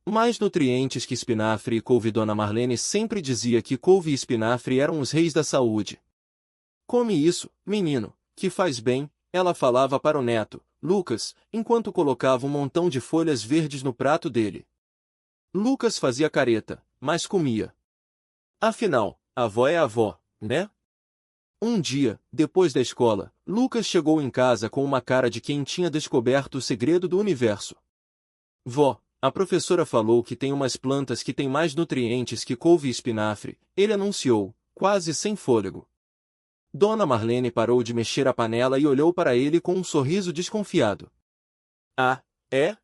Mais nutrientes que espinafre e couve. Dona Marlene sempre dizia que couve e espinafre eram os reis da saúde. Come isso, menino, que faz bem, ela falava para o neto, Lucas, enquanto colocava um montão de folhas verdes no prato dele. Lucas fazia careta, mas comia. Afinal, a avó é a avó, né? Um dia, depois da escola, Lucas chegou em casa com uma cara de quem tinha descoberto o segredo do universo. Vó, a professora falou que tem umas plantas que têm mais nutrientes que couve e espinafre, ele anunciou, quase sem fôlego. Dona Marlene parou de mexer a panela e olhou para ele com um sorriso desconfiado. Ah, é?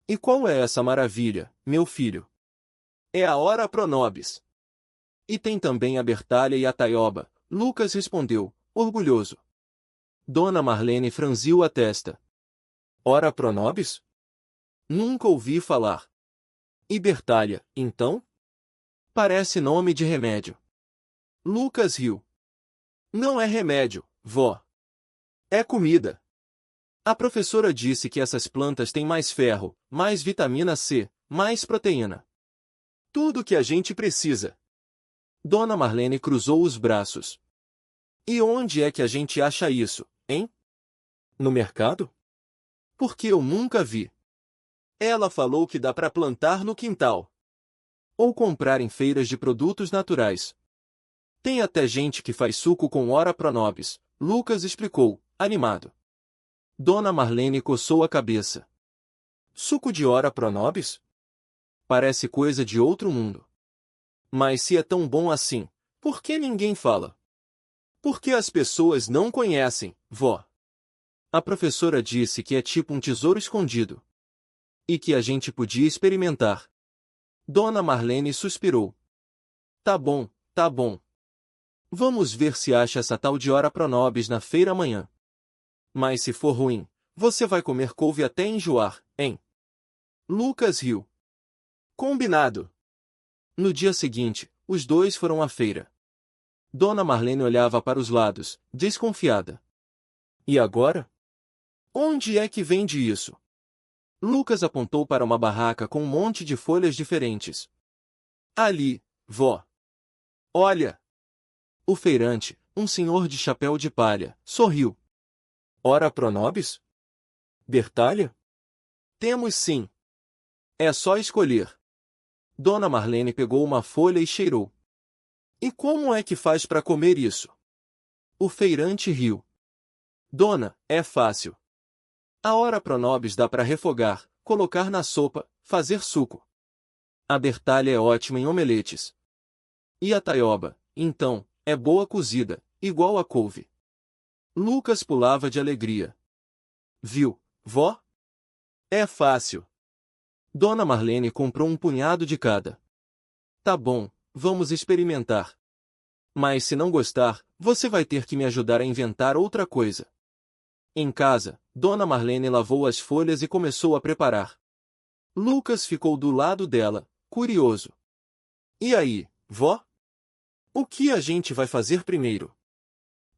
E qual é essa maravilha, meu filho? É a Ora Pro Nobis. E tem também a Bertalha e a Taioba, Lucas respondeu, orgulhoso. Dona Marlene franziu a testa. Ora Pro Nobis? Nunca ouvi falar. E Bertalha, então? Parece nome de remédio. Lucas riu. Não é remédio, vó. É comida. A professora disse que essas plantas têm mais ferro, mais vitamina C, mais proteína. Tudo que a gente precisa. Dona Marlene cruzou os braços. E onde é que a gente acha isso, hein? No mercado? Porque eu nunca vi. Ela falou que dá para plantar no quintal. Ou comprar em feiras de produtos naturais. Tem até gente que faz suco com Ora Pro Nobis, Lucas explicou, animado. Dona Marlene coçou a cabeça. Suco de Ora Pro Nobis? Parece coisa de outro mundo. Mas se é tão bom assim, por que ninguém fala? Porque as pessoas não conhecem, vó. A professora disse que é tipo um tesouro escondido. E que a gente podia experimentar. Dona Marlene suspirou. Tá bom, tá bom. Vamos ver se acha essa tal de Ora Pro Nobis na feira amanhã. Mas se for ruim, você vai comer couve até enjoar, hein? Lucas riu. Combinado. No dia seguinte, os dois foram à feira. Dona Marlene olhava para os lados, desconfiada. E agora? Onde é que vende isso? Lucas apontou para uma barraca com um monte de folhas diferentes. Ali, vó. Olha! O feirante, um senhor de chapéu de palha, sorriu. Ora Pro Nobis? Bertalha? Temos sim. É só escolher. Dona Marlene pegou uma folha e cheirou. E como é que faz para comer isso? O feirante riu. Dona, é fácil. A Ora Pro Nobis dá para refogar, colocar na sopa, fazer suco. A Bertalha é ótima em omeletes. E a Taioba, então, é boa cozida, igual a couve. Lucas pulava de alegria. Viu, vó? É fácil. Dona Marlene comprou um punhado de cada. Tá bom, vamos experimentar. Mas se não gostar, você vai ter que me ajudar a inventar outra coisa. Em casa, Dona Marlene lavou as folhas e começou a preparar. Lucas ficou do lado dela, curioso. E aí, vó? O que a gente vai fazer primeiro?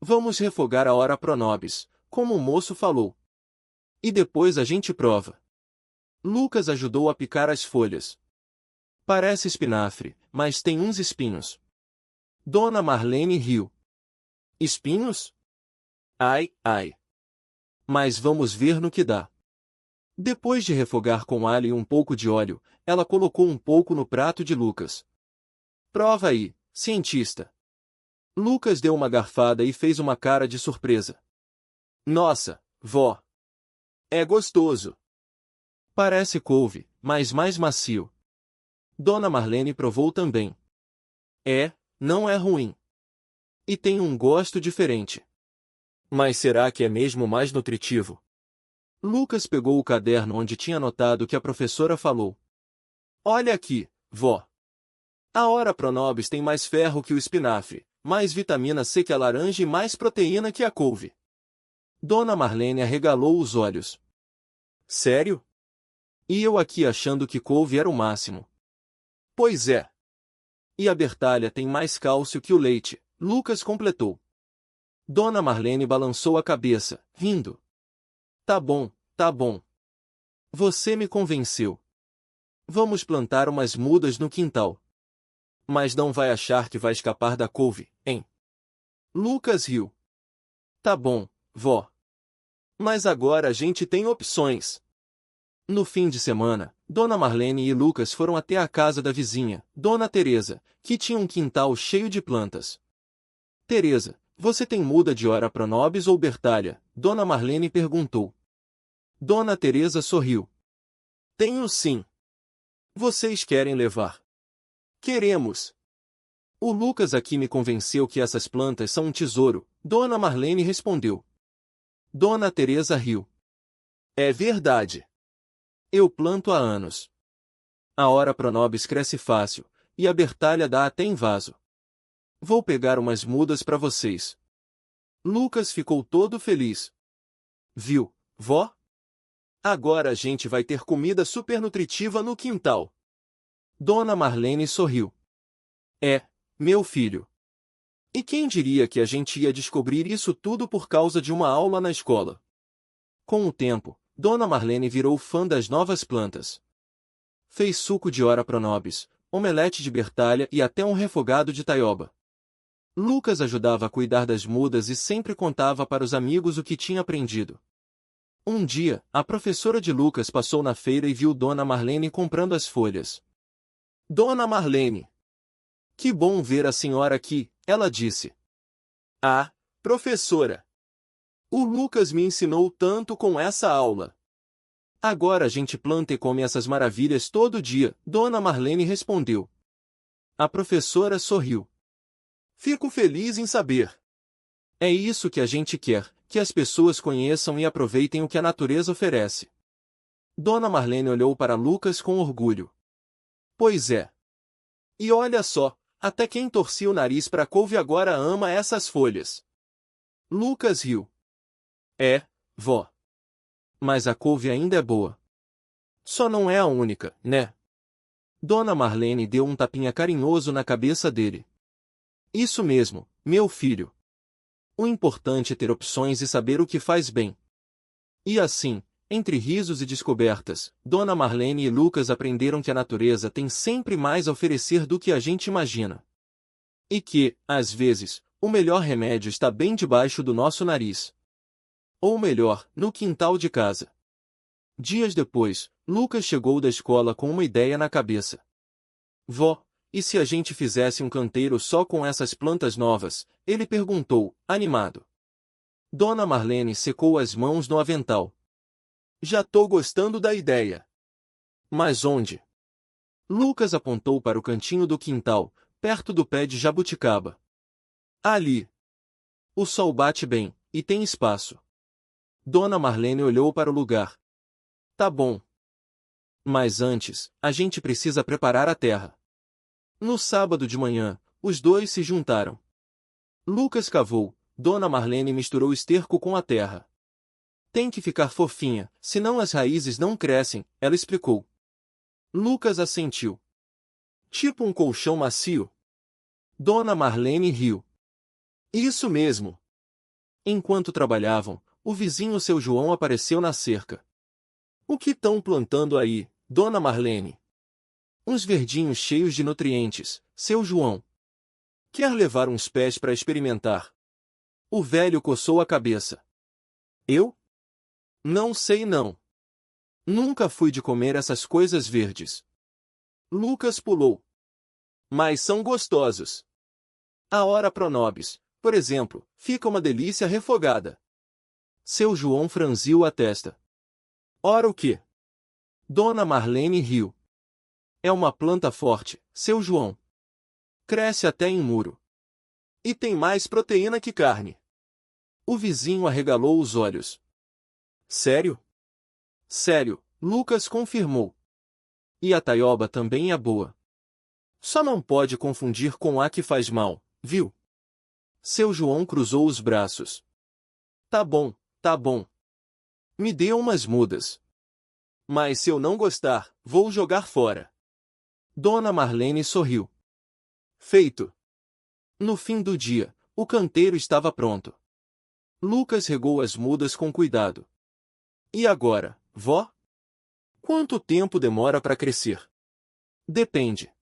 Vamos refogar a Ora Pro Nobis, como o moço falou. E depois a gente prova. Lucas ajudou a picar as folhas. Parece espinafre, mas tem uns espinhos. Dona Marlene riu. Espinhos? Ai, ai. Mas vamos ver no que dá. Depois de refogar com alho e um pouco de óleo, ela colocou um pouco no prato de Lucas. Prova aí, cientista. Lucas deu uma garfada e fez uma cara de surpresa. Nossa, vó! É gostoso! Parece couve, mas mais macio. Dona Marlene provou também. Não é ruim. E tem um gosto diferente. Mas será que é mesmo mais nutritivo? Lucas pegou o caderno onde tinha anotado o que a professora falou. Olha aqui, vó. A Ora Pro Nobis tem mais ferro que o espinafre, mais vitamina C que a laranja e mais proteína que a couve. Dona Marlene arregalou os olhos. Sério? E eu aqui achando que couve era o máximo. Pois é. E a Bertalha tem mais cálcio que o leite, Lucas completou. Dona Marlene balançou a cabeça, rindo. Tá bom, tá bom. Você me convenceu. Vamos plantar umas mudas no quintal. Mas não vai achar que vai escapar da couve, hein? Lucas riu. Tá bom, vó. Mas agora a gente tem opções. No fim de semana, Dona Marlene e Lucas foram até a casa da vizinha, Dona Teresa, que tinha um quintal cheio de plantas. Teresa, você tem muda de Ora Pronobis ou Bertalha? Dona Marlene perguntou. Dona Teresa sorriu. Tenho sim. Vocês querem levar? Queremos. O Lucas aqui me convenceu que essas plantas são um tesouro, Dona Marlene respondeu. Dona Teresa riu. É verdade. Eu planto há anos. A Ora Pronobis cresce fácil, e a Bertalha dá até em vaso. Vou pegar umas mudas para vocês. Lucas ficou todo feliz. Viu, vó? Agora a gente vai ter comida super nutritiva no quintal. Dona Marlene sorriu. É, meu filho. E quem diria que a gente ia descobrir isso tudo por causa de uma aula na escola? Com o tempo, Dona Marlene virou fã das novas plantas. Fez suco de Ora Pronobis, omelete de Bertalha e até um refogado de taioba. Lucas ajudava a cuidar das mudas e sempre contava para os amigos o que tinha aprendido. Um dia, a professora de Lucas passou na feira e viu Dona Marlene comprando as folhas. Dona Marlene! Que bom ver a senhora aqui, ela disse. Ah, professora! O Lucas me ensinou tanto com essa aula. Agora a gente planta e come essas maravilhas todo dia, Dona Marlene respondeu. A professora sorriu. Fico feliz em saber. É isso que a gente quer, que as pessoas conheçam e aproveitem o que a natureza oferece. Dona Marlene olhou para Lucas com orgulho. Pois é. E olha só, até quem torcia o nariz para a couve agora ama essas folhas. Lucas riu. É, vó. Mas a couve ainda é boa. Só não é a única, né? Dona Marlene deu um tapinha carinhoso na cabeça dele. Isso mesmo, meu filho. O importante é ter opções e saber o que faz bem. E assim, entre risos e descobertas, Dona Marlene e Lucas aprenderam que a natureza tem sempre mais a oferecer do que a gente imagina. E que, às vezes, o melhor remédio está bem debaixo do nosso nariz. Ou melhor, no quintal de casa. Dias depois, Lucas chegou da escola com uma ideia na cabeça. Vó, e se a gente fizesse um canteiro só com essas plantas novas? Ele perguntou, animado. Dona Marlene secou as mãos no avental. Já tô gostando da ideia. Mas onde? Lucas apontou para o cantinho do quintal, perto do pé de jabuticaba. Ali. O sol bate bem, e tem espaço. Dona Marlene olhou para o lugar. Tá bom. Mas antes, a gente precisa preparar a terra. No sábado de manhã, os dois se juntaram. Lucas cavou, Dona Marlene misturou esterco com a terra. Tem que ficar fofinha, senão as raízes não crescem, ela explicou. Lucas assentiu. Tipo um colchão macio? Dona Marlene riu. Isso mesmo. Enquanto trabalhavam, o vizinho seu João apareceu na cerca. O que estão plantando aí, Dona Marlene? Uns verdinhos cheios de nutrientes, seu João. Quer levar uns pés para experimentar? O velho coçou a cabeça. Eu? Não sei não. Nunca fui de comer essas coisas verdes. Lucas pulou. Mas são gostosos. A Ora Pronobis, por exemplo, fica uma delícia refogada. Seu João franziu a testa. Ora o quê? Dona Marlene riu. É uma planta forte, seu João. Cresce até em muro. E tem mais proteína que carne. O vizinho arregalou os olhos. Sério? Sério, Lucas confirmou. E a taioba também é boa. Só não pode confundir com a que faz mal, viu? Seu João cruzou os braços. Tá bom, tá bom. Me dê umas mudas. Mas se eu não gostar, vou jogar fora. Dona Marlene sorriu. Feito. No fim do dia, o canteiro estava pronto. Lucas regou as mudas com cuidado. E agora, vó? Quanto tempo demora para crescer? Depende.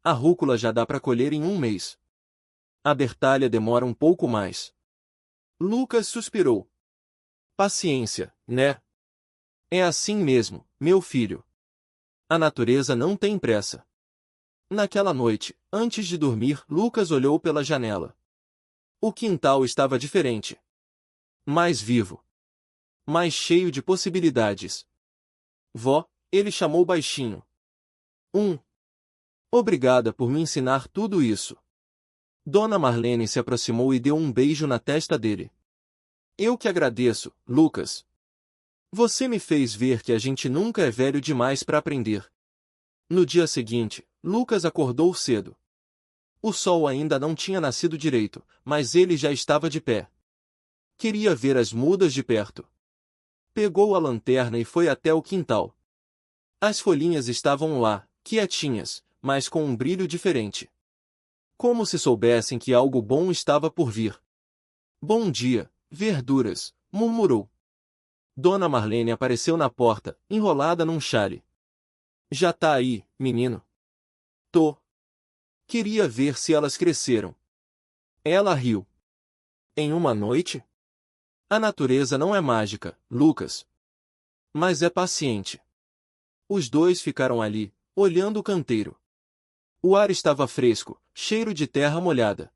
A rúcula já dá para colher em um mês. A Bertalha demora um pouco mais. Lucas suspirou. Paciência, né? É assim mesmo, meu filho. A natureza não tem pressa. Naquela noite, antes de dormir, Lucas olhou pela janela. O quintal estava diferente. Mais vivo. Mais cheio de possibilidades. Vó, ele chamou baixinho. Obrigada por me ensinar tudo isso. Dona Marlene se aproximou e deu um beijo na testa dele. Eu que agradeço, Lucas. Você me fez ver que a gente nunca é velho demais para aprender. No dia seguinte, Lucas acordou cedo. O sol ainda não tinha nascido direito, mas ele já estava de pé. Queria ver as mudas de perto. Pegou a lanterna e foi até o quintal. As folhinhas estavam lá, quietinhas, mas com um brilho diferente. Como se soubessem que algo bom estava por vir. Bom dia, verduras, murmurou. Dona Marlene apareceu na porta, enrolada num chale. Já tá aí, menino? Tô. Queria ver se elas cresceram. Ela riu. Em uma noite? A natureza não é mágica, Lucas. Mas é paciente. Os dois ficaram ali, olhando o canteiro. O ar estava fresco, cheiro de terra molhada.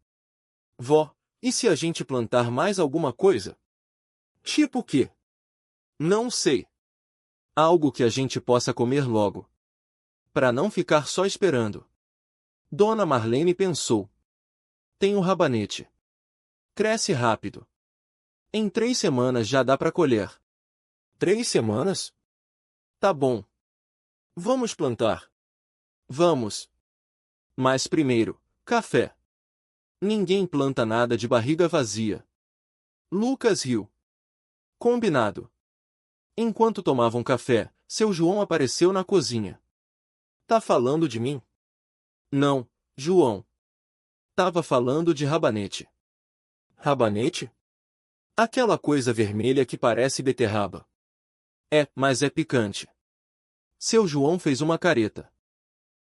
Vó, e se a gente plantar mais alguma coisa? Tipo o quê? Não sei. Algo que a gente possa comer logo. Para não ficar só esperando. Dona Marlene pensou. Tem o rabanete. Cresce rápido. Em 3 semanas já dá para colher. 3 semanas? Tá bom. Vamos plantar. Vamos. Mas primeiro, café. Ninguém planta nada de barriga vazia. Lucas riu. Combinado. Enquanto tomavam café, seu João apareceu na cozinha. Tá falando de mim? Não, João. Tava falando de rabanete. Rabanete? Aquela coisa vermelha que parece beterraba. É, mas é picante. Seu João fez uma careta.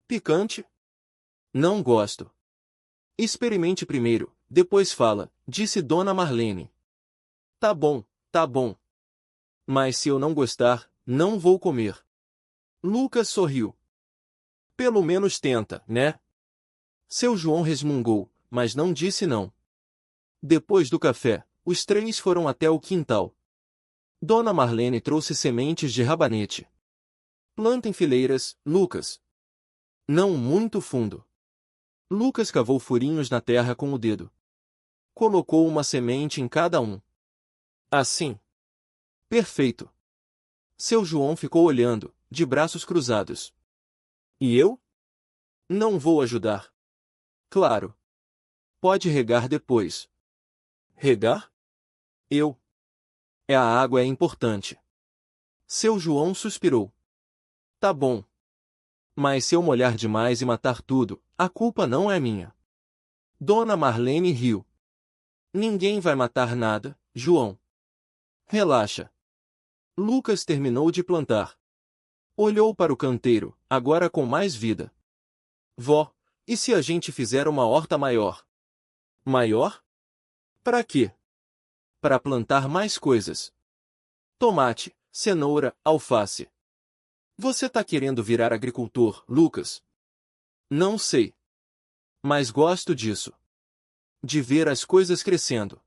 Picante? Não gosto. Experimente primeiro, depois fala, disse Dona Marlene. Tá bom, tá bom. Mas se eu não gostar, não vou comer. Lucas sorriu. Pelo menos tenta, né? Seu João resmungou, mas não disse não. Depois do café, os 3 foram até o quintal. Dona Marlene trouxe sementes de rabanete. Planta em fileiras, Lucas. Não muito fundo. Lucas cavou furinhos na terra com o dedo. Colocou uma semente em cada um. Assim. Perfeito. Seu João ficou olhando, de braços cruzados. E eu? Não vou ajudar. Claro. Pode regar depois. Regar? Eu. A água é importante. Seu João suspirou. Tá bom. Mas se eu molhar demais e matar tudo, a culpa não é minha. Dona Marlene riu. Ninguém vai matar nada, João. Relaxa. Lucas terminou de plantar. Olhou para o canteiro, agora com mais vida. Vó, e se a gente fizer uma horta maior? Maior? Para quê? Para plantar mais coisas. Tomate, cenoura, alface. Você tá querendo virar agricultor, Lucas? Não sei. Mas gosto disso. De ver as coisas crescendo.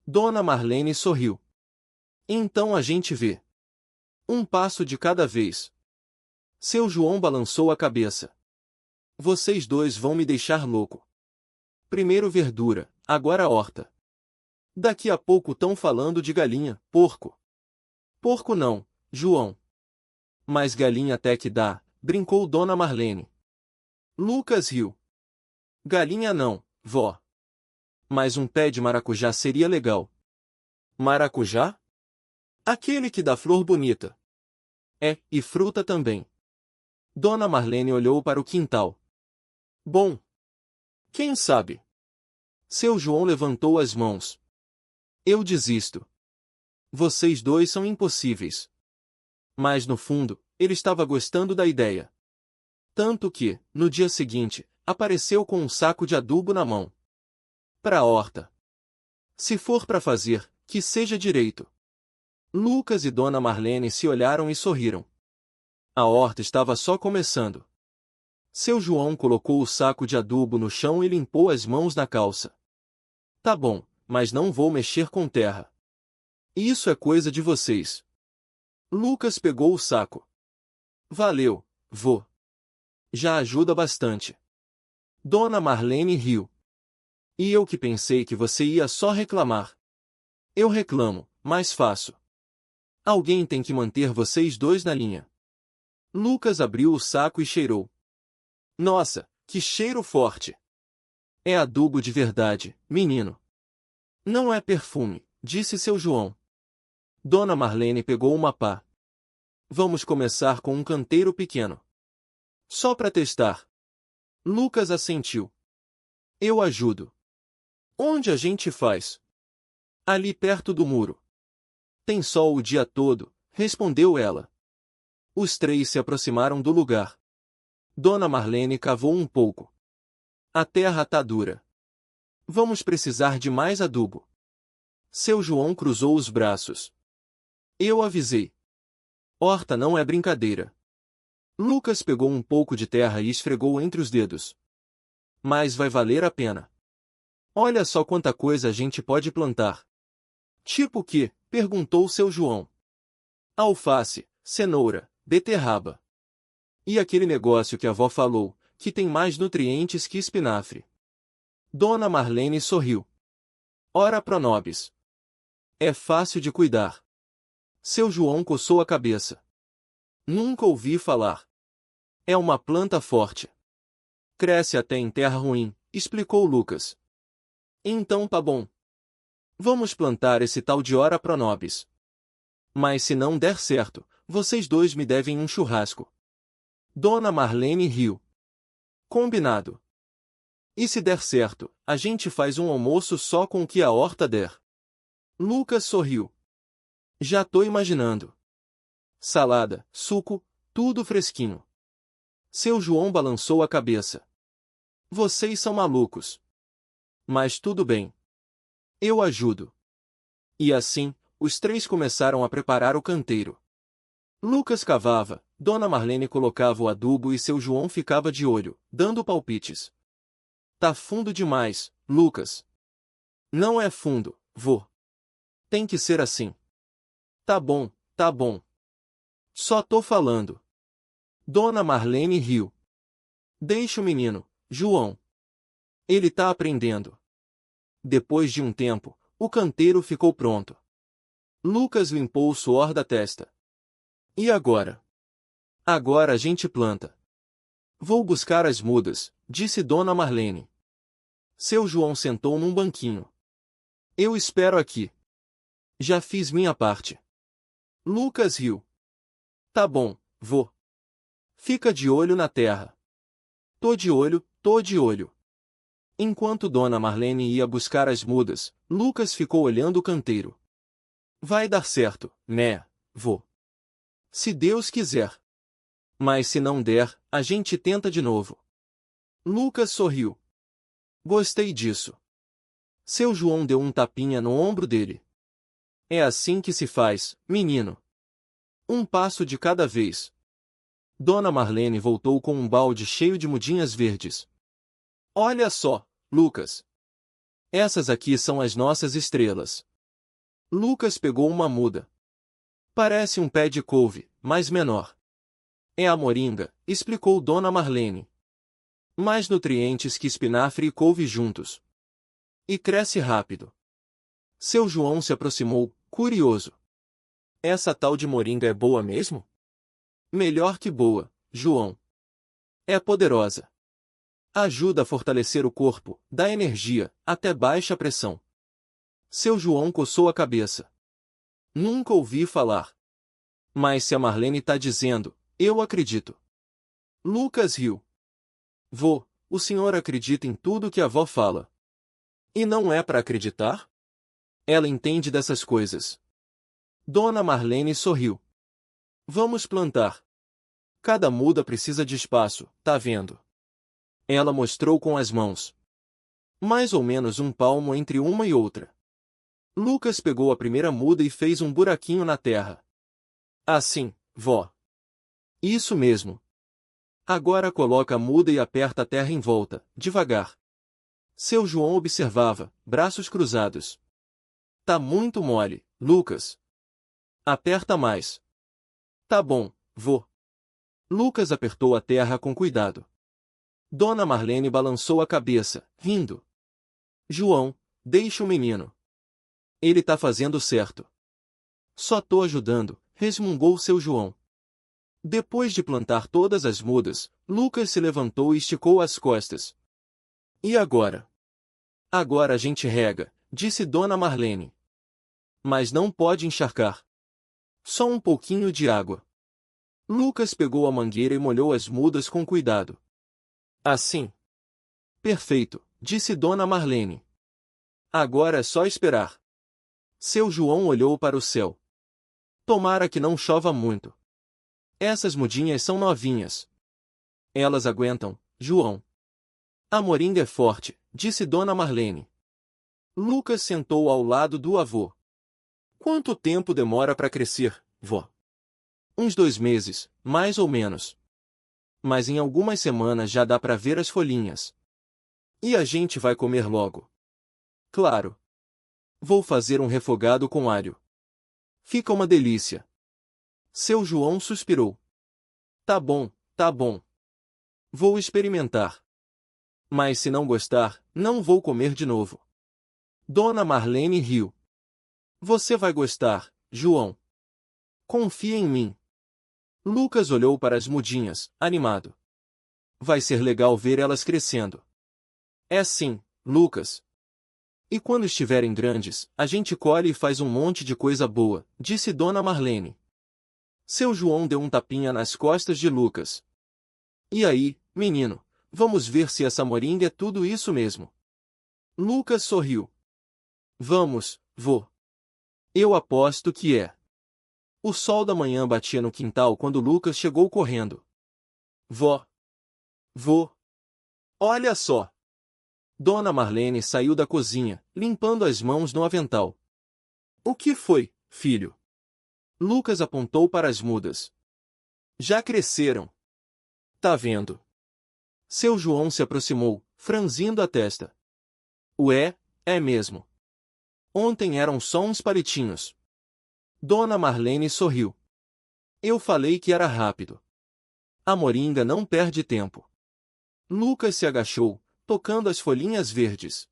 Dona Marlene sorriu. Então a gente vê. Um passo de cada vez. Seu João balançou a cabeça. Vocês dois vão me deixar louco. Primeiro verdura, agora horta. Daqui a pouco tão falando de galinha, porco. Porco não, João. Mas galinha até que dá, brincou Dona Marlene. Lucas riu. Galinha não, vó. Mas um pé de maracujá seria legal. Maracujá? Aquele que dá flor bonita. É, e fruta também. Dona Marlene olhou para o quintal. Bom. Quem sabe? Seu João levantou as mãos. Eu desisto. Vocês dois são impossíveis. Mas no fundo, ele estava gostando da ideia. Tanto que, no dia seguinte, apareceu com um saco de adubo na mão. Pra a horta. Se for para fazer, que seja direito. Lucas e Dona Marlene se olharam e sorriram. A horta estava só começando. Seu João colocou o saco de adubo no chão e limpou as mãos na calça. Tá bom, mas não vou mexer com terra. Isso é coisa de vocês. Lucas pegou o saco. Valeu, vô. Já ajuda bastante. Dona Marlene riu. E eu que pensei que você ia só reclamar. Eu reclamo, mas faço. Alguém tem que manter vocês dois na linha. Lucas abriu o saco e cheirou. Nossa, que cheiro forte! É adubo de verdade, menino. Não é perfume, disse seu João. Dona Marlene pegou uma pá. Vamos começar com um canteiro pequeno. Só para testar. Lucas assentiu. Eu ajudo. Onde a gente faz? Ali perto do muro. Tem sol o dia todo, respondeu ela. Os três se aproximaram do lugar. Dona Marlene cavou um pouco. A terra tá dura. Vamos precisar de mais adubo. Seu João cruzou os braços. Eu avisei. Horta não é brincadeira. Lucas pegou um pouco de terra e esfregou entre os dedos. Mas vai valer a pena. Olha só quanta coisa a gente pode plantar. Tipo o quê? Perguntou seu João. Alface, cenoura, beterraba. E aquele negócio que a avó falou, que tem mais nutrientes que espinafre. Dona Marlene sorriu. Ora pro nobis. É fácil de cuidar. Seu João coçou a cabeça. Nunca ouvi falar. É uma planta forte. Cresce até em terra ruim, explicou Lucas. Então tá bom. Vamos plantar esse tal de ora pro nobis. Mas se não der certo, vocês dois me devem um churrasco. Dona Marlene riu. Combinado. E se der certo, a gente faz um almoço só com o que a horta der. Lucas sorriu. Já tô imaginando. Salada, suco, tudo fresquinho. Seu João balançou a cabeça. Vocês são malucos. Mas tudo bem. Eu ajudo. E assim, os três começaram a preparar o canteiro. Lucas cavava, Dona Marlene colocava o adubo e seu João ficava de olho, dando palpites. Tá fundo demais, Lucas. Não é fundo, vô. Tem que ser assim. Tá bom, tá bom. Só tô falando. Dona Marlene riu. Deixa o menino, João. Ele tá aprendendo. Depois de um tempo, o canteiro ficou pronto. Lucas limpou o suor da testa. E agora? Agora a gente planta. Vou buscar as mudas, disse Dona Marlene. Seu João sentou num banquinho. Eu espero aqui. Já fiz minha parte. Lucas riu. Tá bom, vô. Fica de olho na terra. Tô de olho, tô de olho. Enquanto Dona Marlene ia buscar as mudas, Lucas ficou olhando o canteiro. Vai dar certo, né, vô? Se Deus quiser. Mas se não der, a gente tenta de novo. Lucas sorriu. Gostei disso. Seu João deu um tapinha no ombro dele. É assim que se faz, menino. Um passo de cada vez. Dona Marlene voltou com um balde cheio de mudinhas verdes. Olha só, Lucas. Essas aqui são as nossas estrelas. Lucas pegou uma muda. Parece um pé de couve, mas menor. É a moringa, explicou Dona Marlene. Mais nutrientes que espinafre e couve juntos. E cresce rápido. Seu João se aproximou, curioso. Essa tal de moringa é boa mesmo? Melhor que boa, João. É poderosa. Ajuda a fortalecer o corpo, dá energia, até baixa pressão. Seu João coçou a cabeça. Nunca ouvi falar. Mas se a Marlene tá dizendo, eu acredito. Lucas riu. Vô, o senhor acredita em tudo que a avó fala. E não é para acreditar? Ela entende dessas coisas. Dona Marlene sorriu. Vamos plantar. Cada muda precisa de espaço, tá vendo? Ela mostrou com as mãos. Mais ou menos um palmo entre uma e outra. Lucas pegou a primeira muda e fez um buraquinho na terra. Assim, vó. Isso mesmo. Agora coloca a muda e aperta a terra em volta, devagar. Seu João observava, braços cruzados. Tá muito mole, Lucas. Aperta mais. Tá bom, vô. Lucas apertou a terra com cuidado. Dona Marlene balançou a cabeça, rindo. João, deixa o menino. Ele tá fazendo certo. Só tô ajudando, resmungou seu João. Depois de plantar todas as mudas, Lucas se levantou e esticou as costas. E agora? Agora a gente rega, disse Dona Marlene. Mas não pode encharcar. Só um pouquinho de água. Lucas pegou a mangueira e molhou as mudas com cuidado. Assim. Perfeito, disse Dona Marlene. Agora é só esperar. Seu João olhou para o céu. Tomara que não chova muito. Essas mudinhas são novinhas. Elas aguentam, João. A moringa é forte, disse Dona Marlene. Lucas sentou ao lado do avô. Quanto tempo demora para crescer, vó? Uns 2 meses, mais ou menos. Mas em algumas semanas já dá para ver as folhinhas. E a gente vai comer logo. Claro. Vou fazer um refogado com alho. Fica uma delícia. Seu João suspirou. Tá bom, tá bom. Vou experimentar. Mas se não gostar, não vou comer de novo. Dona Marlene riu. Você vai gostar, João. Confia em mim. Lucas olhou para as mudinhas, animado. Vai ser legal ver elas crescendo. É sim, Lucas. E quando estiverem grandes, a gente colhe e faz um monte de coisa boa, disse Dona Marlene. Seu João deu um tapinha nas costas de Lucas. E aí, menino, vamos ver se essa moringa é tudo isso mesmo. Lucas sorriu. Vamos, vô. Eu aposto que é. O sol da manhã batia no quintal quando Lucas chegou correndo. Vó. Vô. Olha só. Dona Marlene saiu da cozinha, limpando as mãos no avental. O que foi, filho? Lucas apontou para as mudas. Já cresceram. Tá vendo? Seu João se aproximou, franzindo a testa. Ué, é mesmo. Ontem eram só uns palitinhos. Dona Marlene sorriu. Eu falei que era rápido. A moringa não perde tempo. Lucas se agachou, tocando as folhinhas verdes.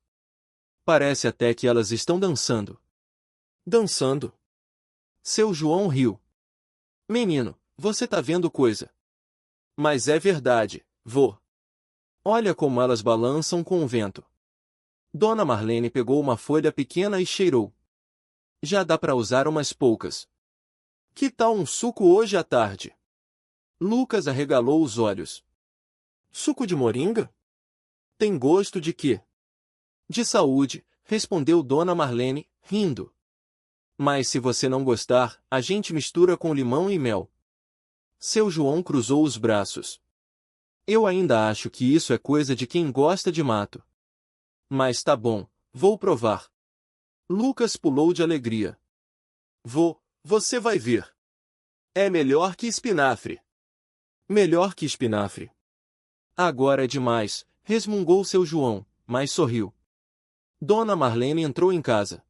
Parece até que elas estão dançando. Dançando? Seu João riu. Menino, você tá vendo coisa. Mas é verdade, vô. Olha como elas balançam com o vento. Dona Marlene pegou uma folha pequena e cheirou. Já dá para usar umas poucas. Que tal um suco hoje à tarde? Lucas arregalou os olhos. Suco de moringa? Tem gosto de quê? De saúde, respondeu Dona Marlene, rindo. Mas se você não gostar, a gente mistura com limão e mel. Seu João cruzou os braços. Eu ainda acho que isso é coisa de quem gosta de mato. Mas tá bom, vou provar. Lucas pulou de alegria. Vô, você vai ver. É melhor que espinafre. Melhor que espinafre. Agora é demais, resmungou seu João, mas sorriu. Dona Marlene entrou em casa.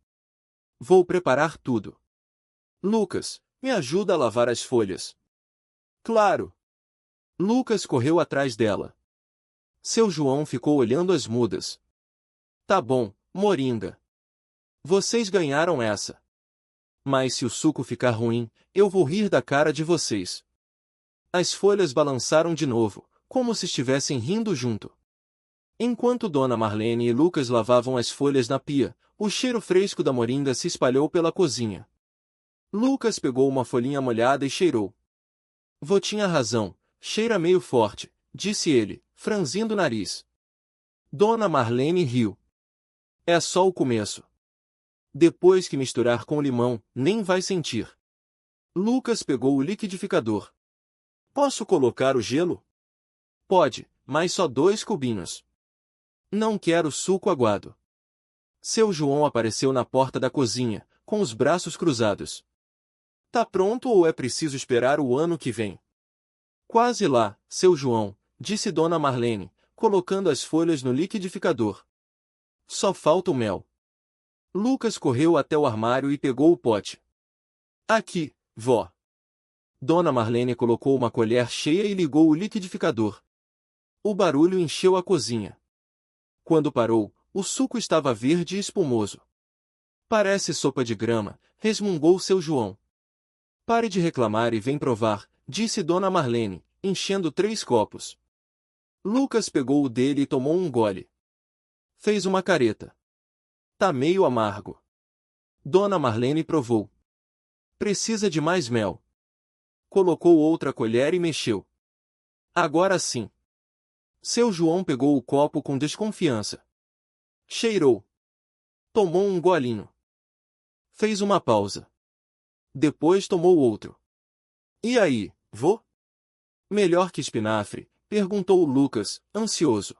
Vou preparar tudo. Lucas, me ajuda a lavar as folhas. Claro. Lucas correu atrás dela. Seu João ficou olhando as mudas. Tá bom, moringa. Vocês ganharam essa. Mas se o suco ficar ruim, eu vou rir da cara de vocês. As folhas balançaram de novo, como se estivessem rindo junto. Enquanto Dona Marlene e Lucas lavavam as folhas na pia, o cheiro fresco da moringa se espalhou pela cozinha. Lucas pegou uma folhinha molhada e cheirou. Vô tinha razão, cheira meio forte, disse ele, franzindo o nariz. Dona Marlene riu. É só o começo. Depois que misturar com limão, nem vai sentir. Lucas pegou o liquidificador. Posso colocar o gelo? Pode, mas só 2 cubinhos. Não quero suco aguado. Seu João apareceu na porta da cozinha, com os braços cruzados. Tá pronto ou é preciso esperar o ano que vem? Quase lá, seu João, disse Dona Marlene, colocando as folhas no liquidificador. Só falta o mel. Lucas correu até o armário e pegou o pote. Aqui, vó. Dona Marlene colocou uma colher cheia e ligou o liquidificador. O barulho encheu a cozinha. Quando parou, o suco estava verde e espumoso. Parece sopa de grama, resmungou seu João. Pare de reclamar e vem provar, disse Dona Marlene, enchendo 3 copos. Lucas pegou o dele e tomou um gole. Fez uma careta. Tá meio amargo. Dona Marlene provou. Precisa de mais mel. Colocou outra colher e mexeu. Agora sim. Seu João pegou o copo com desconfiança. Cheirou. Tomou um golinho. Fez uma pausa. Depois tomou outro. E aí, vô? Melhor que espinafre? Perguntou Lucas, ansioso.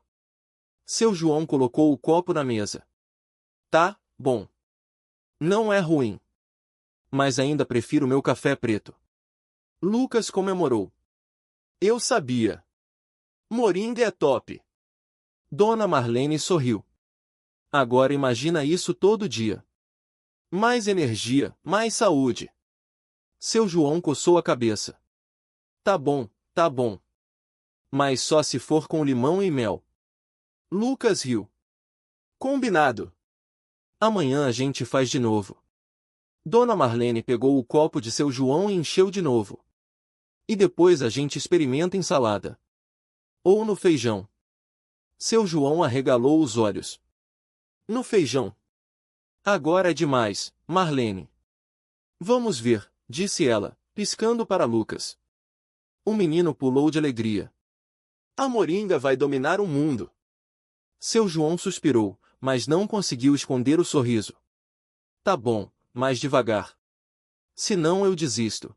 Seu João colocou o copo na mesa. Tá, bom. Não é ruim. Mas ainda prefiro meu café preto. Lucas comemorou. Eu sabia. Moringa é top. Dona Marlene sorriu. Agora imagina isso todo dia. Mais energia, mais saúde. Seu João coçou a cabeça. Tá bom, tá bom. Mas só se for com limão e mel. Lucas riu. Combinado. Amanhã a gente faz de novo. Dona Marlene pegou o copo de seu João e encheu de novo. E depois a gente experimenta em salada. Ou no feijão. Seu João arregalou os olhos. No feijão. Agora é demais, Marlene. Vamos ver, disse ela, piscando para Lucas. O menino pulou de alegria. A moringa vai dominar o mundo. Seu João suspirou, mas não conseguiu esconder o sorriso. Tá bom, mais devagar. Senão eu desisto.